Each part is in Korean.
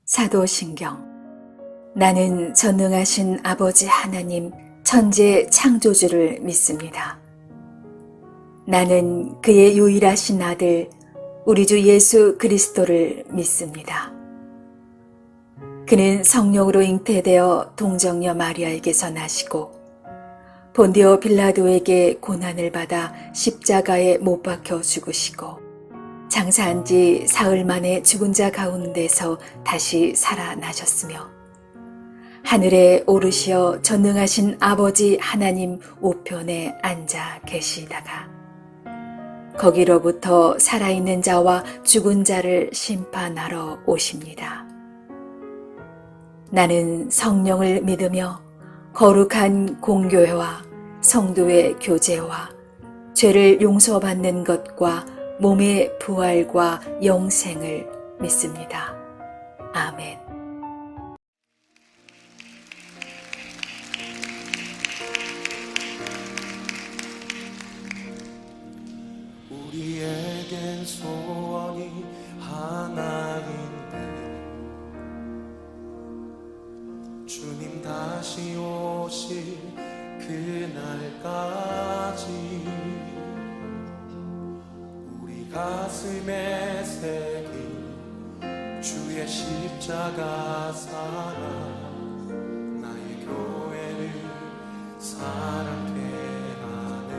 사도신경. 나는 전능하신 아버지 하나님 천지 창조주를 믿습니다. 나는 그의 유일하신 아들 우리 주 예수 그리스도를 믿습니다. 그는 성령으로 잉태되어 동정녀 마리아에게서 나시고 본디오 빌라도에게 고난을 받아 십자가에 못 박혀 죽으시고 장사한 지 사흘 만에 죽은 자 가운데서 다시 살아나셨으며 하늘에 오르시어 전능하신 아버지 하나님 우편에 앉아 계시다가 거기로부터 살아있는 자와 죽은 자를 심판하러 오십니다. 나는 성령을 믿으며 거룩한 공교회와 성도의 교제와 죄를 용서받는 것과 몸의 부활과 영생을 믿습니다. 아멘. 우리에겐 소원이 하나인데 주님 다시 오실 그날까지 우리 가슴에 새긴 주의 십자가 사랑 나의 교회를 사랑케 하네.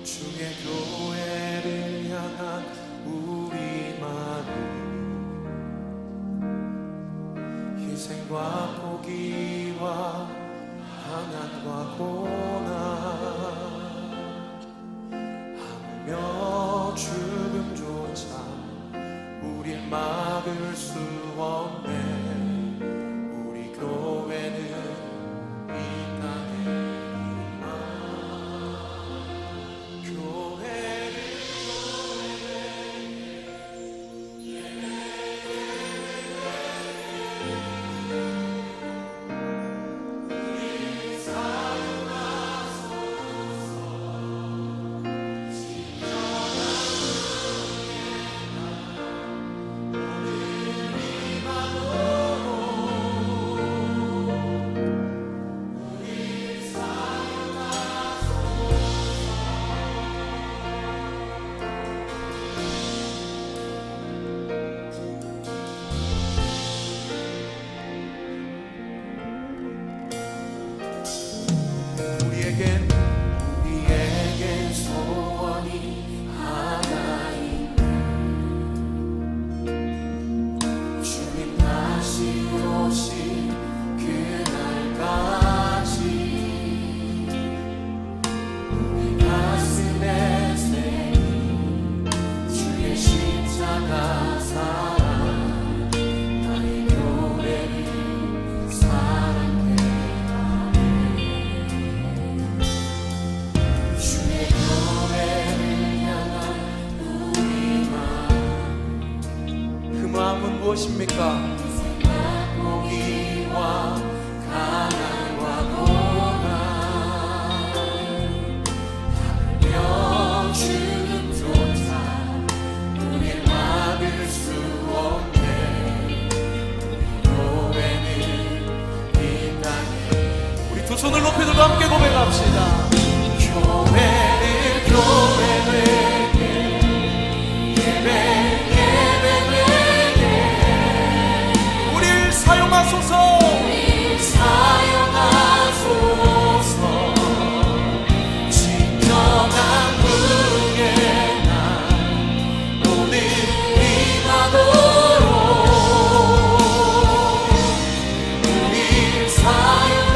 주의 교회를 향한 우리 마음 희생과 포기와 방한과 고난 하며 죽음조차 우릴 막을 수 없네. 우리 교회는 이 땅에 우리에겐 소원이 하나인데 주님 다시 오실 그날까지 우리 가슴에 새긴 주의 십자가 사랑 나의 교회를 사랑해. 주의 교회를 향한 우리 마음 그 마음은 무엇입니까? 포기와 가난과 고난 하며 죽음조차 우릴 막을 수 없네. 우리 교회는 이 땅에 우리 두 손을 높이 들고 함께 고백합시다. 교회를 교회되게 예배되게 우릴 사용하소서. 우릴 사용하소서. 진정한 부흥의 날 오늘 임하도록 우릴 사용하소서.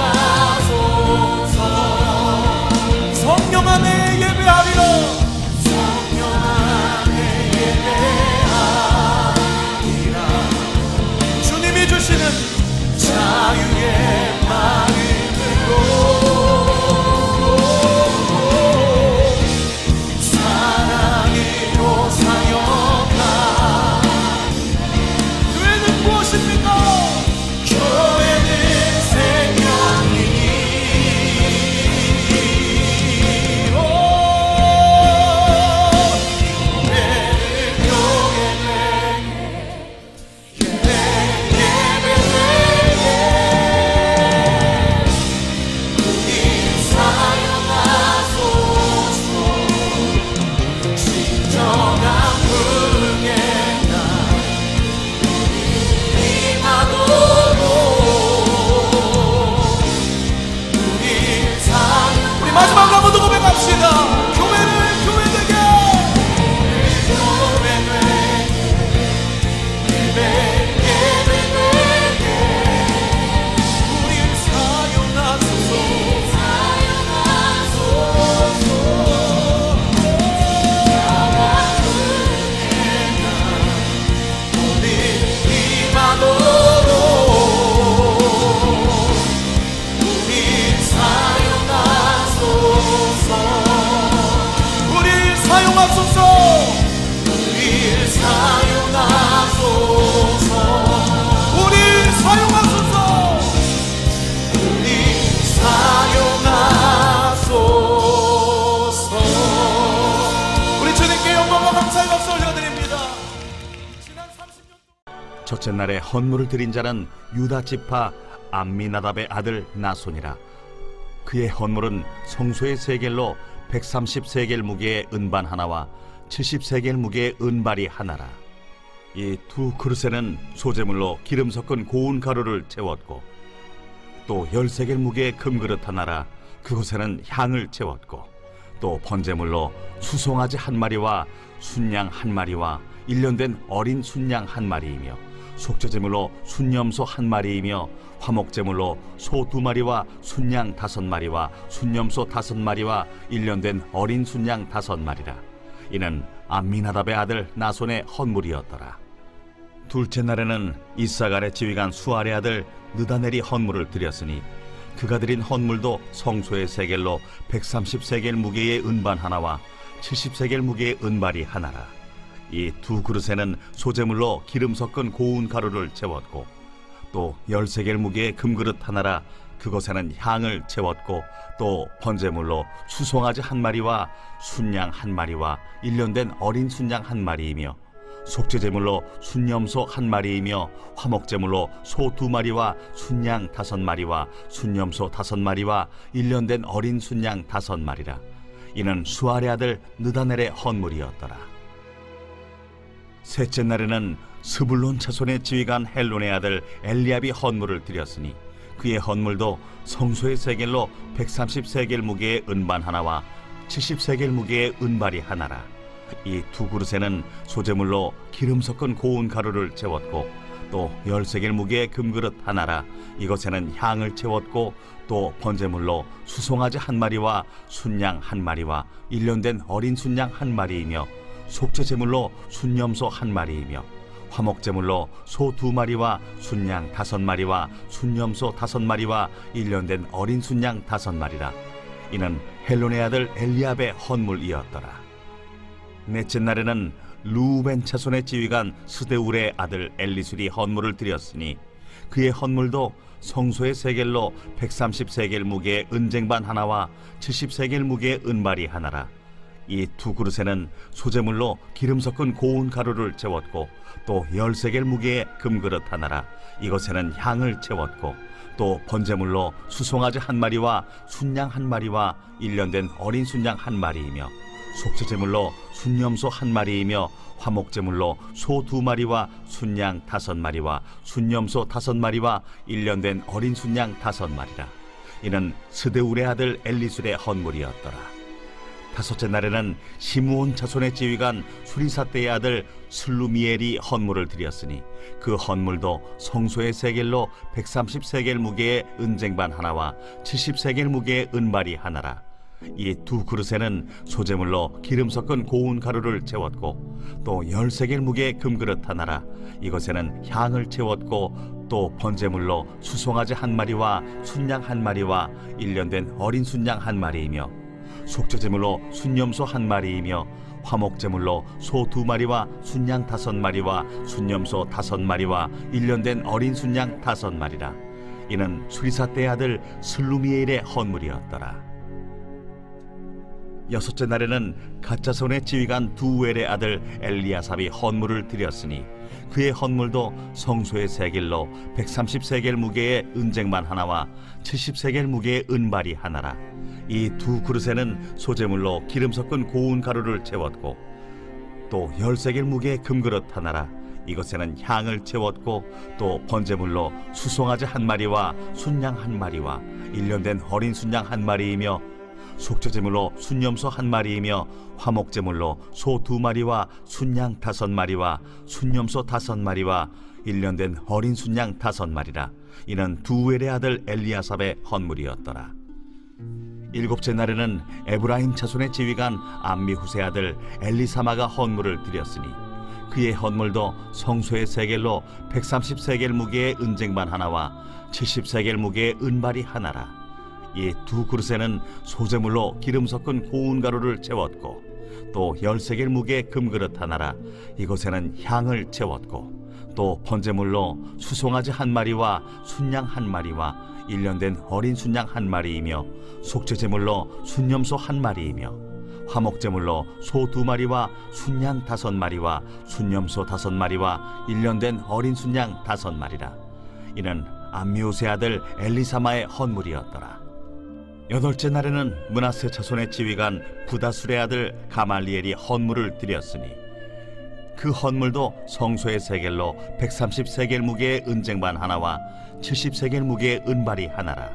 첫째 날에 헌물을 드린 자는 유다 지파 암미나답의 아들 나손이라. 그의 헌물은 성소의 세겔로 130세겔 무게의 은반 하나와 70세겔 무게의 은발이 하나라. 이 두 그릇에는 소재물로 기름 섞은 고운 가루를 채웠고, 또 10세겔 무게의 금그릇 하나라. 그곳에는 향을 채웠고, 또 번제물로 수송아지 한 마리와 순양 한 마리와 일년된 어린 순양 한 마리이며, 속죄제물로 순염소 한 마리이며, 화목제물로 소 2마리와 순양 5마리와 순염소 5마리와 일년된 어린 순양 5마리라. 이는 암미나답의 아들 나손의 헌물이었더라. 둘째 날에는 이사갈의 지휘관 수알의 아들 느다넬이 헌물을 드렸으니, 그가 드린 헌물도 성소의 세겔로 130세겔 무게의 은반 하나와 70세겔 무게의 은발이 하나라. 이 두 그릇에는 소재물로 기름 섞은 고운 가루를 채웠고, 또 10세겔 무게의 금그릇 하나라. 그것에는 향을 채웠고, 또 번제물로 수송아지 한 마리와 순양 한 마리와 일년된 어린 순양 한 마리이며, 속죄제물로 순염소 한 마리이며, 화목제물로 소 2마리와 순양 5마리와 순염소 5마리와 일년된 어린 순양 5마리라. 이는 수알의 아들 느다넬의 헌물이었더라. 셋째 날에는 스불론 자손의 지휘관 헬론의 아들 엘리압이 헌물을 드렸으니, 그의 헌물도 성소의 세겔로 130세겔 무게의 은반 하나와 70세겔 무게의 은발이 하나라. 이 두 그릇에는 소재물로 기름 섞은 고운 가루를 채웠고, 또 10세겔 무게의 금그릇 하나라. 이것에는 향을 채웠고, 또 번제물로 수송아지 한 마리와 순양 한 마리와 일년된 어린 순양 한 마리이며, 속죄제물로 순염소 한 마리이며, 화목제물로 소 2마리와 순양 5마리와 순염소 5마리와 일년된 어린 순양 5마리라. 이는 헬론의 아들 엘리압의 헌물이었더라. 넷째 날에는 루벤 자손의 지휘관 스데울의 아들 엘리술이 헌물을 드렸으니, 그의 헌물도 성소의 세겔로 130세겔 무게의 은쟁반 하나와 70세겔 무게의 은발이 하나라. 이 두 그릇에는 소재물로 기름 섞은 고운 가루를 채웠고, 또 10세겔 무게의 금그릇 하나라. 이것에는 향을 채웠고, 또 번제물로 수송아지 한 마리와 순양 한 마리와 일년된 어린 순양 한 마리이며, 속죄제물로 순염소 한 마리이며, 화목제물로 소 2마리와 순양 5마리와 순염소 5마리와 일년된 어린 순양 5마리라. 이는 스데울의 아들 엘리술의 헌물이었더라. 다섯째 날에는 시므온 자손의 지휘관 수리사대의 아들 슬루미엘이 헌물을 드렸으니, 그 헌물도 성소의 세겔로 130세겔 무게의 은쟁반 하나와 70세겔 무게의 은발이 하나라. 이 두 그릇에는 소재물로 기름 섞은 고운 가루를 채웠고, 또 10세겔 무게의 금그릇 하나라. 이것에는 향을 채웠고, 또 번제물로 수송아지 한 마리와 순양 한 마리와 일년된 어린 순양 한 마리이며, 속죄제물로 순염소 한 마리이며, 화목제물로 소 2마리와 순양 5마리와 순염소 5마리와 일년된 어린 순양 5마리라. 이는 수리사대의 아들 슬루미엘의 헌물이었더라. 여섯째 날에는 갓자손의 지휘관 두엘의 아들 엘리아삽이 헌물을 드렸으니, 그의 헌물도 성소의 세겔로 130세겔 무게의 은쟁반 하나와 70세겔 무게의 은발이 하나라. 이 두 그릇에는 소재물로 기름 섞은 고운 가루를 채웠고, 또 10세겔 무게의 금그릇 하나라. 이것에는 향을 채웠고, 또 번제물로 수송아지 한 마리와 순양 한 마리와 일년된 어린 순양 한 마리이며, 속죄제물로 순염소 한 마리이며, 화목제물로 소 2마리와 순양 5마리와 순염소 5마리와 일년된 어린 순양 5마리라. 이는 두엘의 아들 엘리아삽의 헌물이었더라. 일곱째 날에는 에브라임 자손의 지휘관 암미후세 아들 엘리사마가 헌물을 드렸으니, 그의 헌물도 성소의 세겔로 130세겔 무게의 은쟁반 하나와 70세겔 무게의 은발이 하나라. 이 두 그릇에는 소재물로 기름 섞은 고운 가루를 채웠고, 또 10세겔 무게의 금그릇 하나라. 이것에는 향을 채웠고, 또 번제물로 수송아지 한 마리와 순양 한 마리와 일년된 어린 순양 한 마리이며, 속죄제물로 순염소 한 마리이며, 화목제물로 소 2마리와 순양 5마리와 순염소 5마리와 1년 된 어린 순양 5마리라. 이는 암미우스의 아들 엘리사마의 헌물이었더라. 8째 날에는 므낫세 자손의 지휘관 부다술의 아들 가말리엘이 헌물을 드렸으니 그 헌물도 성소의 세겔로 130세겔 무게의 은쟁반 하나와 70세겔 무게의 은발이 하나라.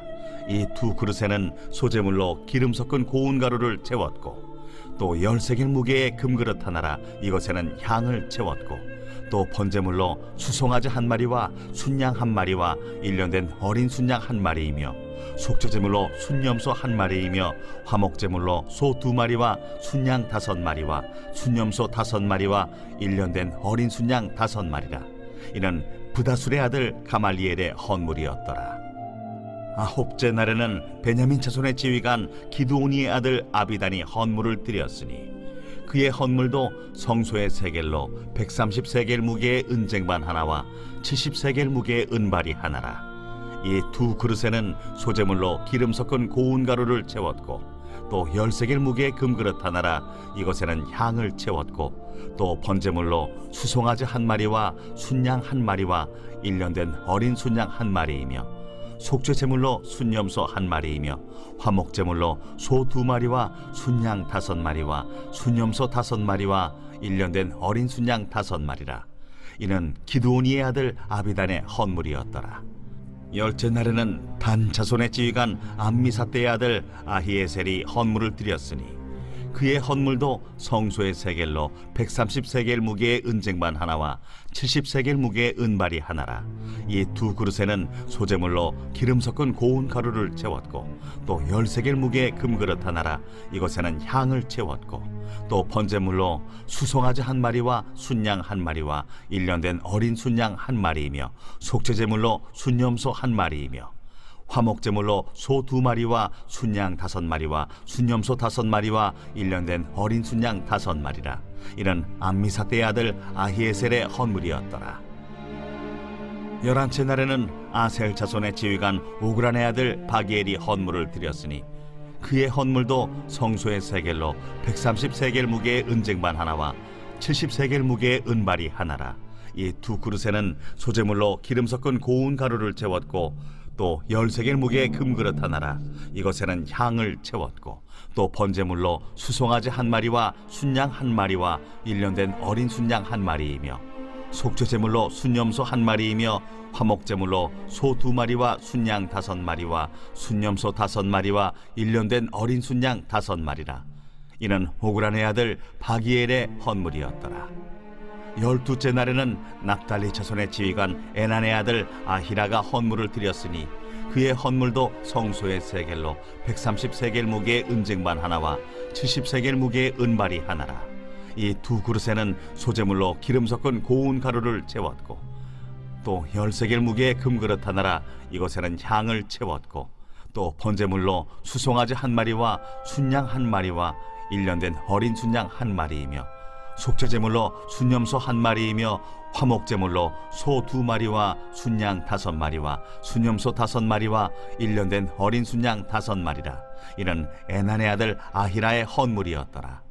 이 2그릇에는 소재물로 기름 섞은 고운 가루를 채웠고 또 10세겔 무게의 금그릇 하나라. 이것에는 향을 채웠고 또 번제물로 수송아지 1마리와 순양 1마리와 1년 된 어린 순양 1마리이며 속죄제물로 순염소 1마리이며 화목제물로 소 2마리와 순양 5마리와 순염소 5마리와 1년 된 어린 순양 5마리라. 이는 부다술의 아들 가말리엘의 헌물이었더라. 9째 날에는 베냐민 자손의 지휘관 기드오니의 아들 아비단이 헌물을 드렸으니 그의 헌물도 성소의 세겔로 130세겔 무게의 은쟁반 하나와 70세겔 무게의 은발이 하나라. 이 2그릇에는 소재물로 기름 섞은 고운 가루를 채웠고 또 10세겔 무게의 금그릇 하나라. 이것에는 향을 채웠고 또 번제물로 수송아지 1마리와 순양 1마리와 1년 된 어린 순양 1마리이며 속죄제물로 순염소 1마리이며 화목제물로 소 2마리와 순양 5마리와 순염소 5마리와 1년 된 어린 순양 5마리라. 이는 기드오니의 아들 아비단의 헌물이었더라. 10째 날에는 단 자손의 지휘관 암미사대의 아들 아히에셀이 헌물을 드렸으니 그의 헌물도 성소의 세겔로 130세겔 무게의 은쟁반 하나와 70세겔 무게의 은발이 하나라. 이 2그릇에는 소재물로 기름 섞은 고운 가루를 채웠고 또 10세겔 무게의 금그릇 하나라. 이것에는 향을 채웠고 또 번제물로 수송아지 1마리와 순양 1마리와 1년 된 어린 순양 1마리이며 속죄제물로 순염소 1마리이며 화목제물로 소 2마리와 순양 5마리와 순염소 5마리와 1년 된 어린 순양 5마리라. 이는 암미사대의 아들 아히에셀의 헌물이었더라. 11째 날에는 아셀 자손의 지휘관 오그란의 아들 바기엘이 헌물을 드렸으니 그의 헌물도 성소의 세겔로 130세겔 무게의 은쟁반 하나와 70세겔 무게의 은발이 하나라. 이 2그릇에는 소재물로 기름 섞은 고운 가루를 채웠고 또 10세겔 무게의 금그릇 하나라. 이것에는 향을 채웠고 또 번제물로 수송아지 1마리와 순양 1마리와 1년 된 어린 순양 1마리이며 속죄제물로 순염소 1마리이며 화목제물로 소 2마리와 순양 5마리와 순염소 5마리와 1년 된 어린 순양 5마리라. 이는 오그란의 아들 바기엘의 헌물이었더라. 12째 날에는 납달리 자손의 지휘관 에난의 아들 아히라가 헌물을 드렸으니 그의 헌물도 성소의 세겔로 130세겔 무게의 은쟁반 하나와 70세겔 무게의 은발이 하나라. 이 2그릇에는 소재물로 기름 섞은 고운 가루를 채웠고 또 10세겔 무게의 금그릇 하나라. 이것에는 향을 채웠고 또 번제물로 수송아지 1마리와 순양 1마리와 1년 된 어린 순양 1마리이며 속죄제물로 순염소 1마리이며 화목제물로 소 2마리와 순양 5마리와 순염소 5마리와 1년 된 어린 순양 5마리라. 이는 에난의 아들 아히라의 헌물이었더라.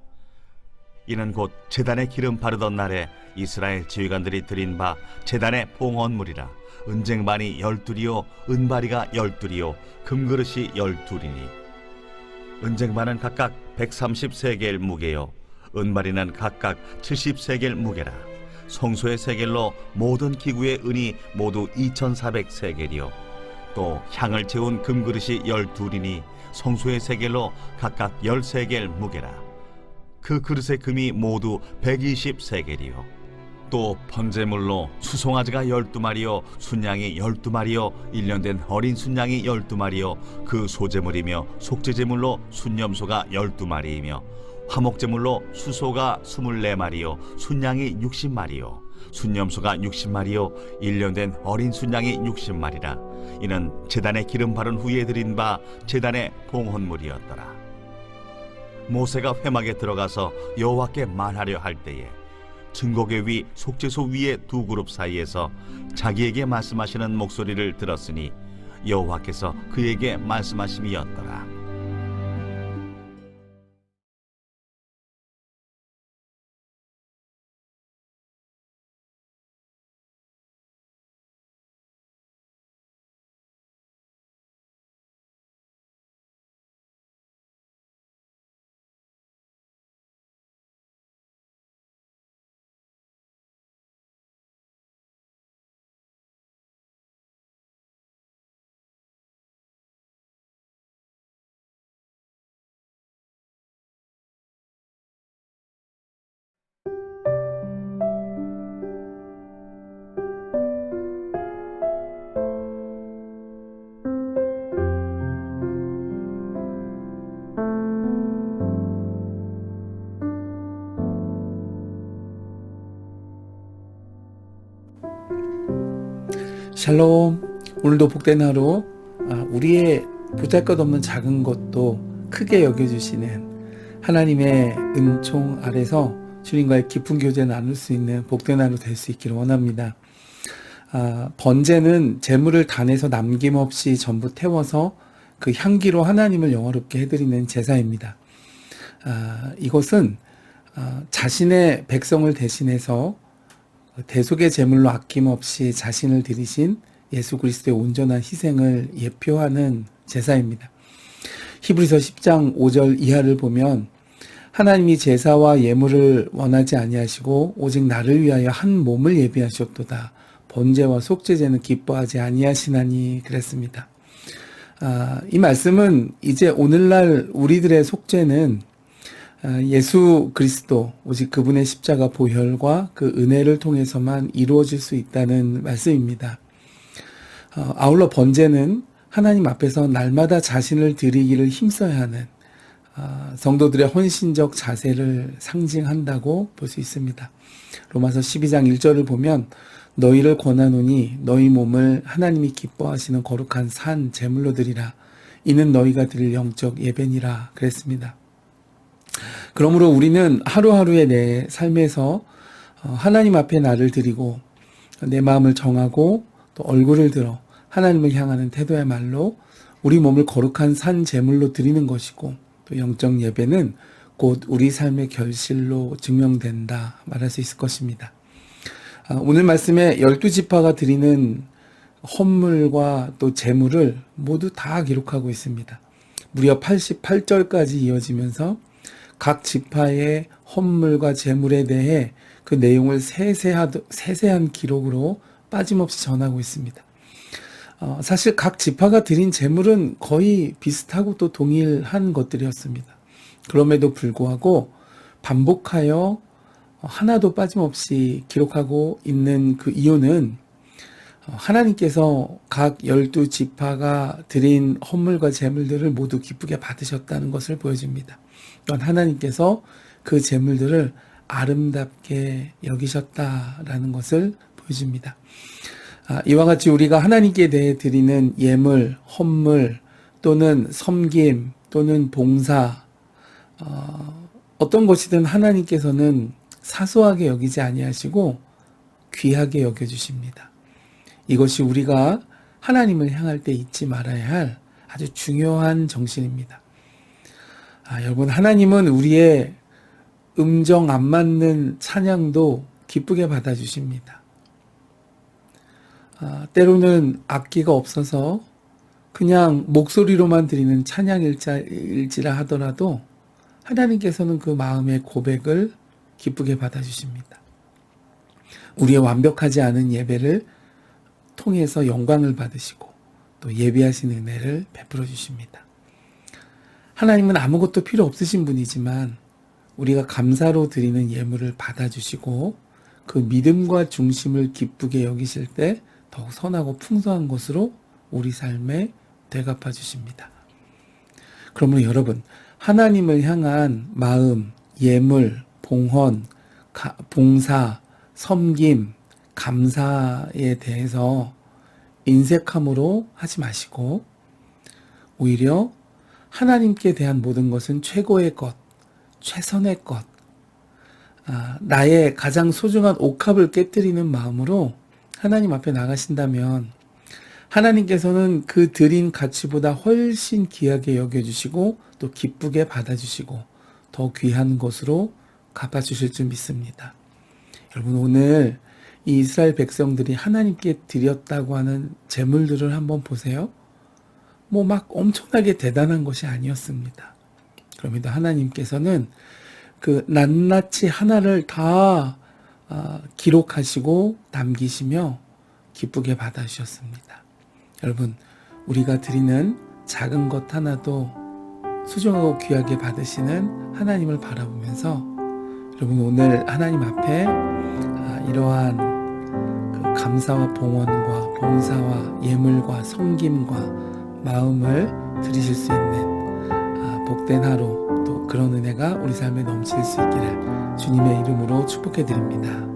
이는 곧 제단에 기름 바르던 날에 이스라엘 지휘관들이 드린 바 제단의 봉헌물이라. 은쟁반이 12이요 은바리가 12이요 금그릇이 12이니 은쟁반은 각각 130세겔 무게요 은바리는 각각 70세겔 무게라. 성소의 세겔로 모든 기구의 은이 모두 2400세겔이요 또 향을 채운 금그릇이 12이니 성소의 세겔로 각각 10세겔 무게라. 그 그릇의 금이 모두 120세겔이요 또 번제물로 수송아지가 12마리요 순양이 12마리요 1년 된 어린 순양이 12마리요 그 소제물이며 속죄제물로 순염소가 12마리이며 화목제물로 수소가 24마리요 순양이 60마리요 순염소가 60마리요 1년 된 어린 순양이 60마리라. 이는 제단에 기름 바른 후에 드린 바 제단의 봉헌물이었더라. 모세가 회막에 들어가서 여호와께 말하려 할 때에 증거궤 위 속죄소 위의 2그룹 사이에서 자기에게 말씀하시는 목소리를 들었으니 여호와께서 그에게 말씀하심이었더라. 샬롬. 오늘도 복된 하루, 우리의 보잘것없는 작은 것도 크게 여겨주시는 하나님의 은총 아래서 주님과의 깊은 교제 나눌 수 있는 복된 하루 될 수 있기를 원합니다. 번제는 제물을 단에서 남김없이 전부 태워서 그 향기로 하나님을 영화롭게 해드리는 제사입니다. 이것은 자신의 백성을 대신해서 대속의 제물로 아낌없이 자신을 드리신 예수 그리스도의 온전한 희생을 예표하는 제사입니다. 히브리서 10장 5절 이하를 보면 하나님이 제사와 예물을 원하지 아니하시고 오직 나를 위하여 한 몸을 예비하셨도다. 번제와 속죄제는 기뻐하지 아니하시나니 그랬습니다. 이 말씀은 이제 오늘날 우리들의 속죄는 예수 그리스도 오직 그분의 십자가 보혈과 그 은혜를 통해서만 이루어질 수 있다는 말씀입니다. 아울러 번제는 하나님 앞에서 날마다 자신을 드리기를 힘써야 하는 성도들의 헌신적 자세를 상징한다고 볼 수 있습니다. 로마서 12장 1절을 보면 너희를 권하노니 너희 몸을 하나님이 기뻐하시는 거룩한 산 제물로 드리라. 이는 너희가 드릴 영적 예배니라 그랬습니다. 그러므로 우리는 하루하루의 내 삶에서 하나님 앞에 나를 드리고 내 마음을 정하고 또 얼굴을 들어 하나님을 향하는 태도야말로 우리 몸을 거룩한 산 제물로 드리는 것이고 또 영적 예배는 곧 우리 삶의 결실로 증명된다 말할 수 있을 것입니다. 오늘 말씀에 12지파가 드리는 헌물과 또 제물을 모두 다 기록하고 있습니다. 무려 88절까지 이어지면서 각 지파의 헌물과 제물에 대해 그 내용을 세세한 기록으로 빠짐없이 전하고 있습니다. 사실 각 지파가 드린 제물은 거의 비슷하고 또 동일한 것들이었습니다. 그럼에도 불구하고 반복하여 하나도 빠짐없이 기록하고 있는 그 이유는 하나님께서 각 12지파가 드린 헌물과 제물들을 모두 기쁘게 받으셨다는 것을 보여줍니다. 또한 하나님께서 그 제물들을 아름답게 여기셨다라는 것을 보여줍니다. 이와 같이 우리가 하나님께 대해 드리는 예물, 헌물 또는 섬김 또는 봉사 어떤 것이든 하나님께서는 사소하게 여기지 아니하시고 귀하게 여겨주십니다. 이것이 우리가 하나님을 향할 때 잊지 말아야 할 아주 중요한 정신입니다. 여러분, 하나님은 우리의 음정 안 맞는 찬양도 기쁘게 받아주십니다. 때로는 악기가 없어서 그냥 목소리로만 드리는 찬양일지라 하더라도 하나님께서는 그 마음의 고백을 기쁘게 받아주십니다. 우리의 완벽하지 않은 예배를 통해서 영광을 받으시고 또 예비하신 은혜를 베풀어 주십니다. 하나님은 아무것도 필요 없으신 분이지만 우리가 감사로 드리는 예물을 받아주시고 그 믿음과 중심을 기쁘게 여기실 때 더욱 선하고 풍성한 것으로 우리 삶에 되갚아 주십니다. 그러므로 여러분, 하나님을 향한 마음, 예물, 봉헌, 봉사, 섬김, 감사에 대해서 인색함으로 하지 마시고 오히려 하나님께 대한 모든 것은 최고의 것, 최선의 것, 나의 가장 소중한 옥합을 깨뜨리는 마음으로 하나님 앞에 나가신다면 하나님께서는 그 드린 가치보다 훨씬 귀하게 여겨주시고 또 기쁘게 받아주시고 더 귀한 것으로 갚아주실 줄 믿습니다. 여러분, 오늘 이 이스라엘 백성들이 하나님께 드렸다고 하는 제물들을 한번 보세요. 막 엄청나게 대단한 것이 아니었습니다. 그럼에도 하나님께서는 그 낱낱이 하나를 다 기록하시고 남기시며 기쁘게 받아주셨습니다. 여러분, 우리가 드리는 작은 것 하나도 소중하고 귀하게 받으시는 하나님을 바라보면서 여러분, 오늘 하나님 앞에 이러한 그 감사와 봉헌과 봉사와 예물과 섬김과 마음을 드리실 수 있는 복된 하루, 또 그런 은혜가 우리 삶에 넘칠 수 있기를 주님의 이름으로 축복해 드립니다.